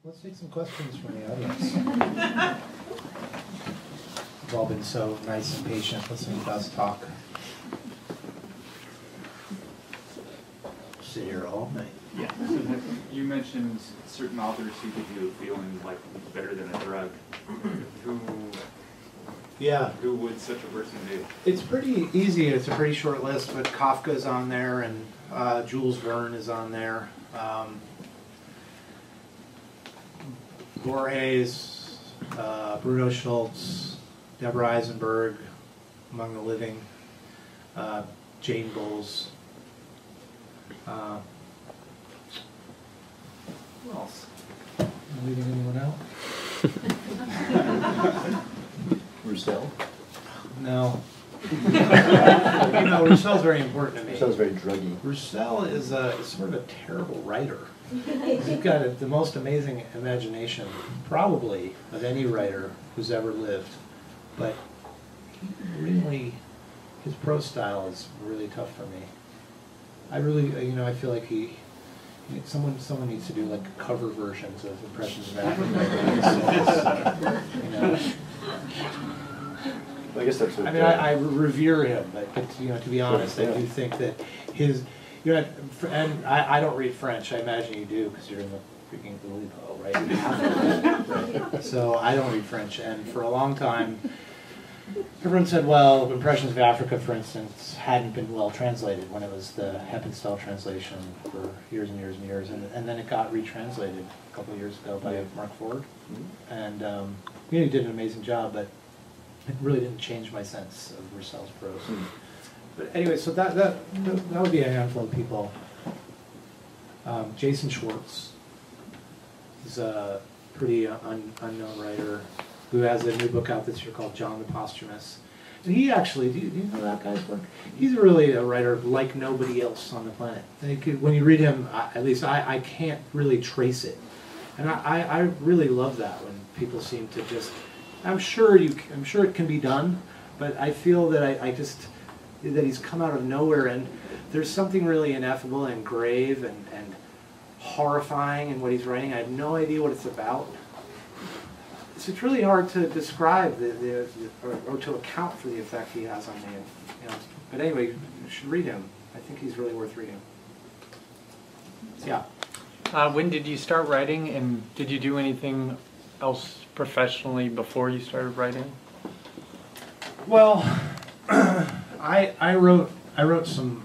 Let's take some questions from the audience. You've all been so nice and patient listening to us talk. Sit here all night. Yeah. So you mentioned certain authors who give you a feeling like better than a drug. Who would such a person be? It's pretty easy. It's a pretty short list, but Kafka's on there, and Jules Verne is on there. Borges, Bruno Schultz, Deborah Eisenberg, among the living, Jane Bowles. Who else? Am I leaving anyone out? Roussel? No. No, Roussel's very important to me. Roussel's very druggy. Roussel is sort of a terrible writer. He's got the most amazing imagination, probably, of any writer who's ever lived. But his prose style is really tough for me. I feel like someone needs to do like cover versions of Impressions of Africa. I guess that's what. I mean, I revere him, but to be honest, I do think that his. And I don't read French. I imagine you do because you're in the freaking Oulipo, right? Right? So I don't read French, and for a long time, everyone said, well, Impressions of Africa, for instance, hadn't been well translated when it was the Heppenstall translation for years and years and years, and then it got retranslated a couple of years ago by Mark Ford, and he did an amazing job, but it really didn't change my sense of Roussel's prose. But anyway, so that would be a handful of people. Jason Schwartz is a pretty unknown writer who has a new book out this year called John the Posthumous. And he actually, do you know that guy's work? He's really a writer like nobody else on the planet. When you read him, at least I can't really trace it. And I really love that when people seem to just, I'm sure it can be done, but I feel that that he's come out of nowhere, and there's something really ineffable and grave and horrifying in what he's writing. I have no idea what it's about. So it's really hard to describe or to account for the effect he has on me. But anyway, you should read him. I think he's really worth reading. Yeah. When did you start writing, and did you do anything else professionally before you started writing? Well, I wrote some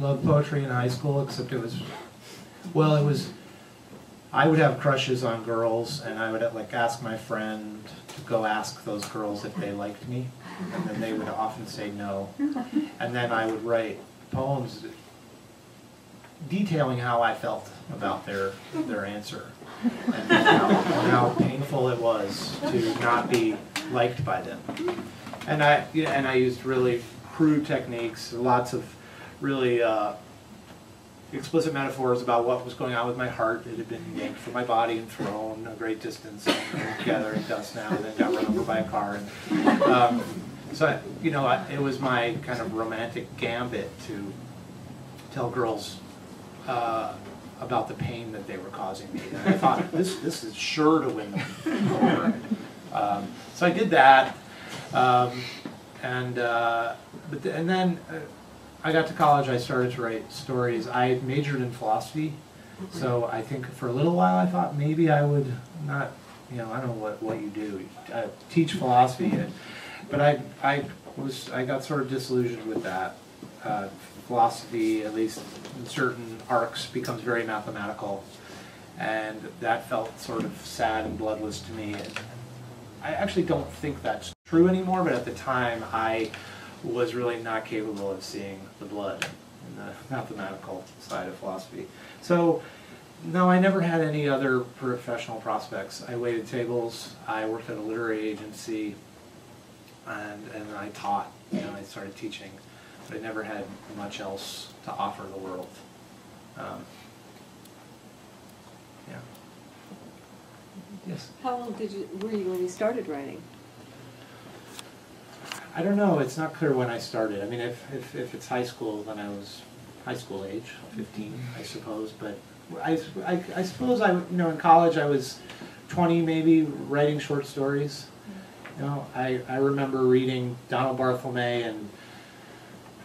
love poetry in high school, except I would have crushes on girls, and I would ask my friend to go ask those girls if they liked me, and then they would often say no, and then I would write poems detailing how I felt about their answer, and how painful it was to not be liked by them. And I used really crude techniques, lots of really explicit metaphors about what was going on with my heart. It had been yanked from my body and thrown a great distance, and gathering dust now, and then got run over by a car. And so it was my kind of romantic gambit to tell girls about the pain that they were causing me. And I thought this is sure to win them over. So I did that. And then I got to college, I started to write stories. I majored in philosophy, so I think for a little while I thought maybe I would not, I don't know what you do, teach philosophy, but I got sort of disillusioned with that. Philosophy, at least in certain arcs, becomes very mathematical, and that felt sort of sad and bloodless to me. I actually don't think that's true anymore, but at the time I was really not capable of seeing the blood in the mathematical side of philosophy. So, no, I never had any other professional prospects. I waited tables, I worked at a literary agency, and I taught, I started teaching, but I never had much else to offer the world. Yeah. Yes? How old were you when you started writing? I don't know. It's not clear when I started. I mean, if it's high school, then I was high school age, 15, I suppose. But I suppose in college I was 20 maybe, writing short stories. I remember reading Donald Barthelme and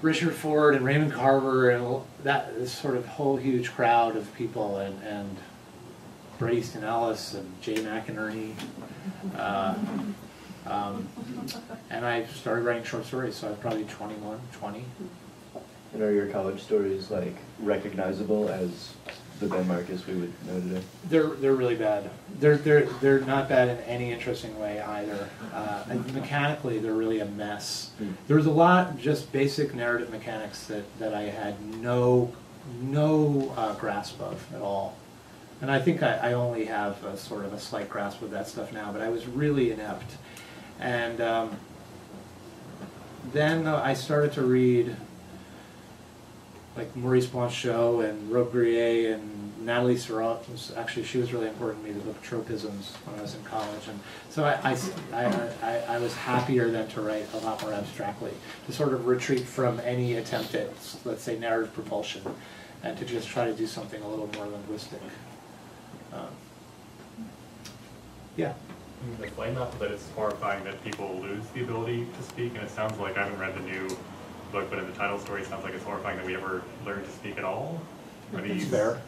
Richard Ford and Raymond Carver and this sort of whole huge crowd of people, and Bret Easton Ellis and Jay McInerney. And I started writing short stories, so I was probably 21, 20. And are your college stories like recognizable as the Ben Marcus we would know today? They're really bad. They're not bad in any interesting way either. And mechanically, they're really a mess. There's a lot just basic narrative mechanics that I had no grasp of at all. And I think I only have a sort of a slight grasp of that stuff now, but I was really inept. And then I started to read like Maurice Blanchot and Robbe-Grillet and Nathalie Sarraute. Actually, she was really important to me, the book Tropisms, when I was in college. And so I was happier then to write a lot more abstractly, to sort of retreat from any attempt at, let's say, narrative propulsion, and to just try to do something a little more linguistic. Yeah. The flame alphabet is horrifying that people lose the ability to speak, and it sounds like, I haven't read the new book, but in the title story it sounds like it's horrifying that we ever learn to speak at all. Are these fair.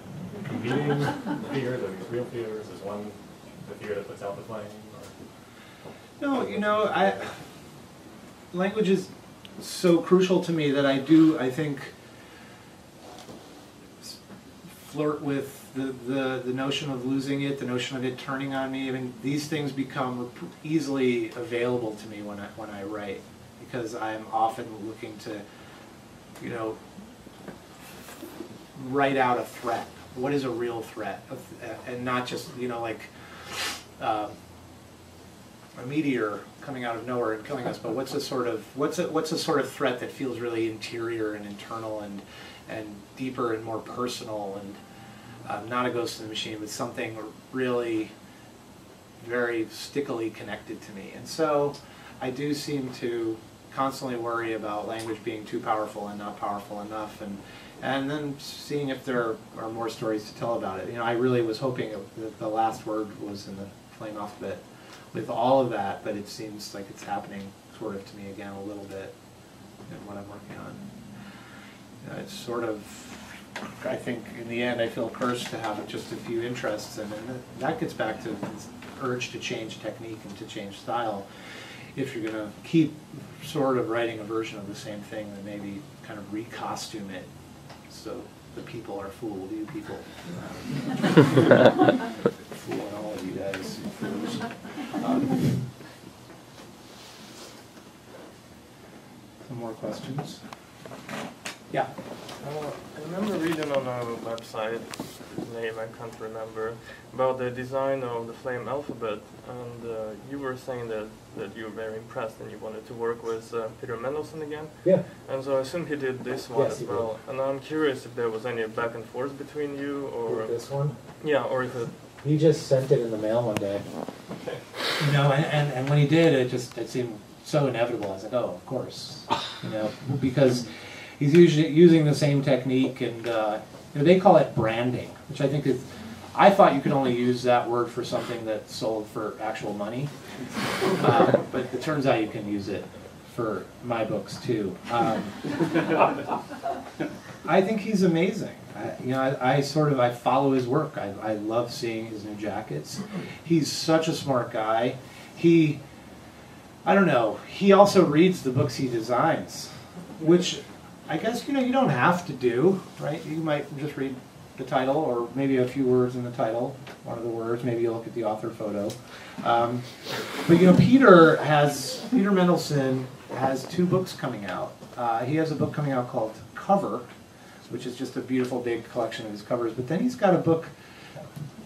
competing fears? Are these real fears? Is one the fear that puts out the flame? Or? No, language is so crucial to me that I think, flirt with the notion of losing it, the notion of it turning on me. I mean, these things become easily available to me when I write, because I'm often looking to, write out a threat. What is a real threat? And not just, like a meteor coming out of nowhere and killing us, but what's a sort of threat that feels really interior and internal and deeper and more personal, and not a ghost in the machine, but something really very stickily connected to me. And so I do seem to constantly worry about language being too powerful and not powerful enough, and then seeing if there are more stories to tell about it. I really was hoping that the last word was in the flame alphabet with all of that, but it seems like it's happening sort of to me again a little bit in what I'm working on. It's sort of, I think in the end I feel cursed to have just a few interests, and that gets back to this urge to change technique and to change style. If you're going to keep sort of writing a version of the same thing, then maybe kind of recostume it so the people are fooled, you people. Fooling all of you guys. Some more questions? Yeah. I remember reading on a website, whose name I can't remember, about the design of the flame alphabet, and you were saying that you were very impressed and you wanted to work with Peter Mendelsohn again. Yeah. And so I assume he did this one Yes, as he well. did. And I'm curious if there was any back and forth between you, or This one? yeah, or if it. He just sent it in the mail one day. And when he did, it seemed so inevitable. I was like, oh, of course, because he's usually using the same technique, and they call it branding, which I think is. I thought you could only use that word for something that's sold for actual money, but it turns out you can use it for my books too. I think he's amazing. I follow his work. I love seeing his new jackets. He's such a smart guy. He also reads the books he designs, which I guess you don't have to do, right? You might just read the title, or maybe a few words in the title, one of the words, maybe you look at the author photo. But Peter Mendelsohn has 2 books coming out. He has a book coming out called Cover, which is just a beautiful big collection of his covers, but then he's got a book,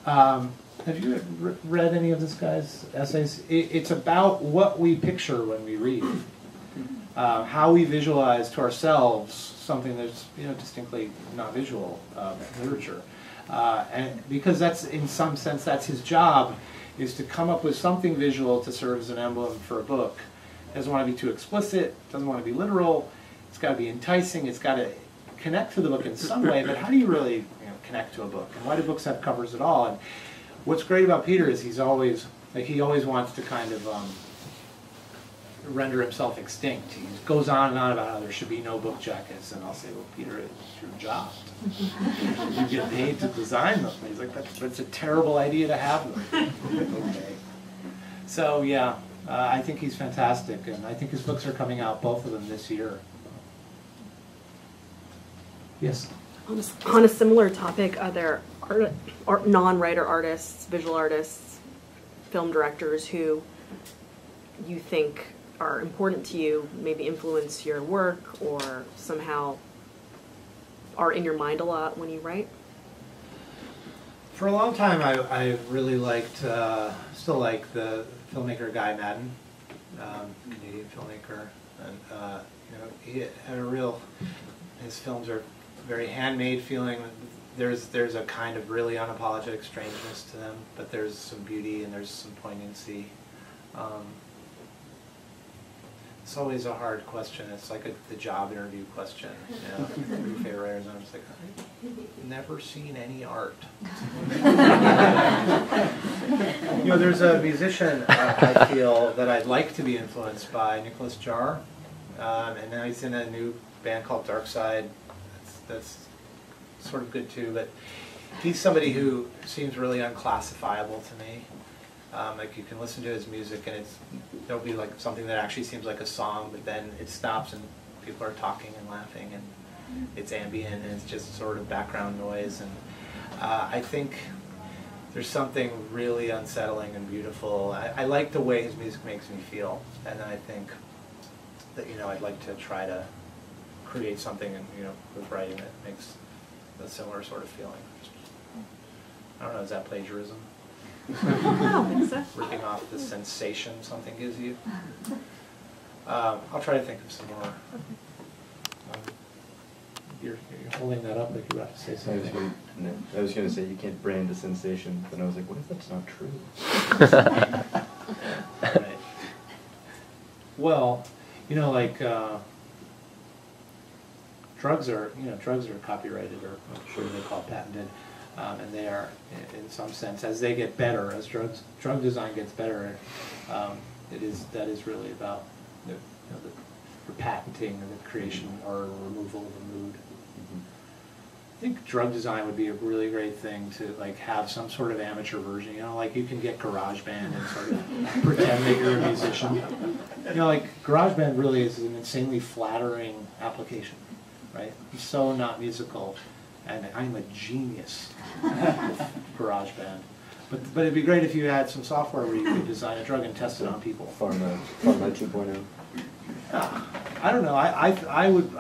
have you read any of this guy's essays? It's about what we picture when we read. How we visualize to ourselves something that's distinctly not visual literature, and because that's in some sense that's his job, is to come up with something visual to serve as an emblem for a book. Doesn't want to be too explicit, doesn't want to be literal. It's got to be enticing. It's got to connect to the book in some way. But how do you really connect to a book. And why do books have covers at all? And what's great about Peter is he always wants to kind of render himself extinct. He goes on and on about how there should be no book jackets, and I'll say, well, Peter, it's your job. You get paid to design them. And he's like, that's a terrible idea to have them. Okay. So yeah, I think he's fantastic, and I think his books are coming out, both of them, this year. Yes? On a similar topic, are there non-writer artists, visual artists, film directors who you think are important to you, maybe influence your work, or somehow are in your mind a lot when you write? For a long time, I really liked, still like the filmmaker Guy Madden, Canadian filmmaker, and he had a real. His films are very handmade feeling. There's a kind of really unapologetic strangeness to them, but there's some beauty and there's some poignancy. It's always a hard question. It's like the job interview question. Your favorite writers, and I'm just like, I've never seen any art. There's a musician I feel that I'd like to be influenced by, Nicholas Jarre, and now he's in a new band called Dark Side. That's sort of good too, but he's somebody who seems really unclassifiable to me. Like you can listen to his music and there'll be like something that actually seems like a song, but then it stops and people are talking and laughing and it's ambient and it's just sort of background noise. And I think there's something really unsettling and beautiful. I like the way his music makes me feel, and I think that I'd like to try to create something with writing that makes a similar sort of feeling. I don't know, is that plagiarism? I don't think so. Ripping off the sensation something gives you. I'll try to think of some more. You're holding that up like you're about to say something. I was going to say you can't brand a sensation, but I was like, what if that's not true? Right. Well, drugs are copyrighted, or I'm sure they call patented. And they are, in some sense, as they get better, as drug design gets better, that is really about the patenting and the creation or removal of a mood. I think drug design would be a really great thing to have some sort of amateur version. Like you can get GarageBand and sort of pretend that you're a musician. GarageBand really is an insanely flattering application, right? It's so not musical. And I'm a genius with GarageBand. But it'd be great if you had some software where you could design a drug and test it on people. Pharma 2.0. I don't know. I would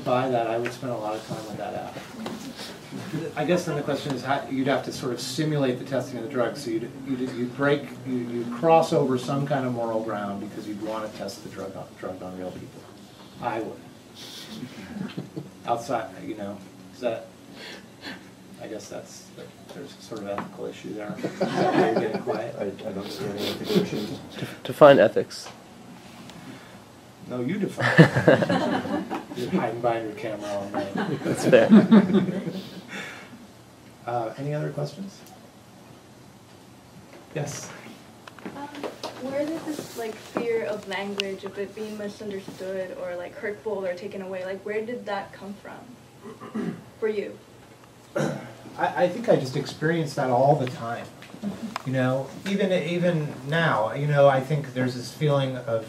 buy that. I would spend a lot of time with that app. I guess then the question is how you'd have to sort of simulate the testing of the drug. So you'd cross over some kind of moral ground because you'd want to test the drug on real people. I would. Outside, I guess there's sort of ethical issue there. Is that why you're getting quiet? I don't see any ethical issues. Define ethics. No, you define it. You're hiding behind your camera all night. That's fair. Any other questions? Yes? Where did this fear of language, of it being misunderstood or hurtful or taken away, where did that come from for you? I think I just experience that all the time. Even now, I think there's this feeling of,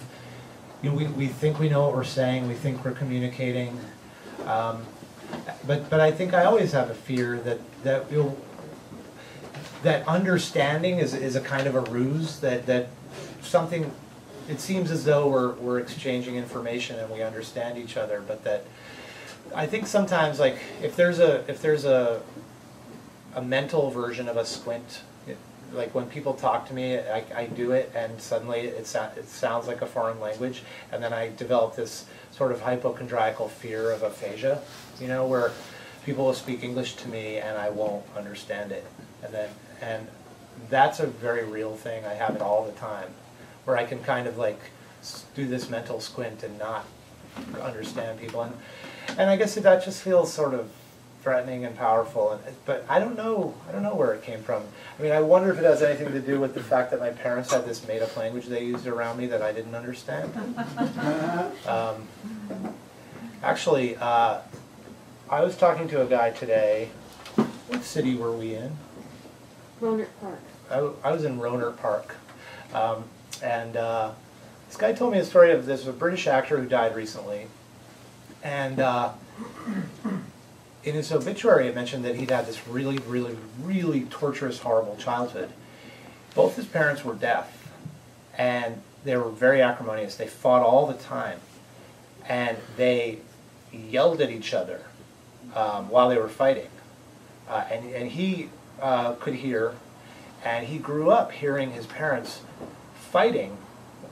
we think we know what we're saying, we think we're communicating, but I think I always have a fear that understanding is a kind of a ruse, that something, it seems as though we're exchanging information and we understand each other, but that I think sometimes if there's a mental version of a squint, when people talk to me, I do it and suddenly it sounds like a foreign language, and then I develop this sort of hypochondriacal fear of aphasia, where people will speak English to me and I won't understand it, and that's a very real thing. I have it all the time, where I can kind of do this mental squint and not understand people, and I guess that just feels sort of threatening and powerful, but I don't know where it came from. I mean, I wonder if it has anything to do with the fact that my parents had this made-up language they used around me that I didn't understand. Actually, I was talking to a guy today. What city were we in? Rohnert Park. I was in Rohnert Park, and this guy told me a story of this a British actor who died recently, and in his obituary it mentioned that he'd had this really, really, really torturous, horrible childhood. Both his parents were deaf, and they were very acrimonious. They fought all the time, and they yelled at each other while they were fighting, and he could hear. And he grew up hearing his parents fighting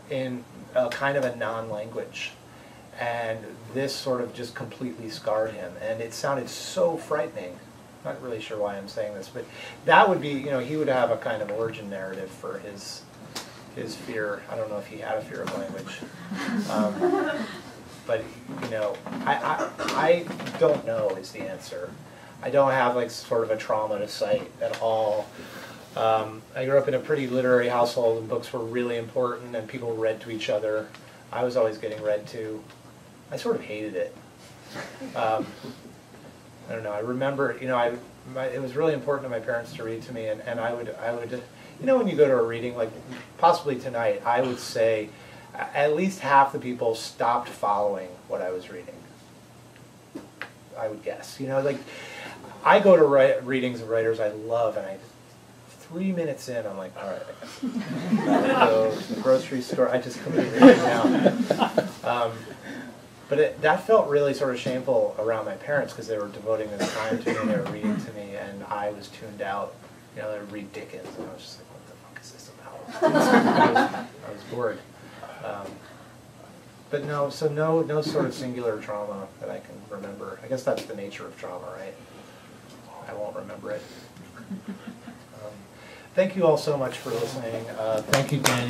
in a kind of a non-language. And this sort of just completely scarred him. And it sounded so frightening. Not really sure why I'm saying this, but that would be, you know, he would have a kind of origin narrative for his fear. I don't know if he had a fear of language. But, you know, I don't know is the answer. I don't have like sort of a trauma to cite at all. I grew up in a pretty literary household, and books were really important, and people read to each other. I was always getting read to. I sort of hated it. I don't know. I remember, you know, it was really important to my parents to read to me, and I would, you know, when you go to a reading, like possibly tonight, I would say at least half the people stopped following what I was reading. I would guess, you know, like I go to readings of writers I love, and 3 minutes in, I'm like, all right, I gotta go to the grocery store. I just completely tune out. But that felt really sort of shameful around my parents because they were devoting their time to me, they were reading to me, and I was tuned out. You know, they would read Dickens, and I was just like, what the fuck is this about? I was bored. But no, so no sort of singular trauma that I can remember. I guess that's the nature of trauma, right? I won't remember it. Thank you all so much for listening. Thank you, Daniel.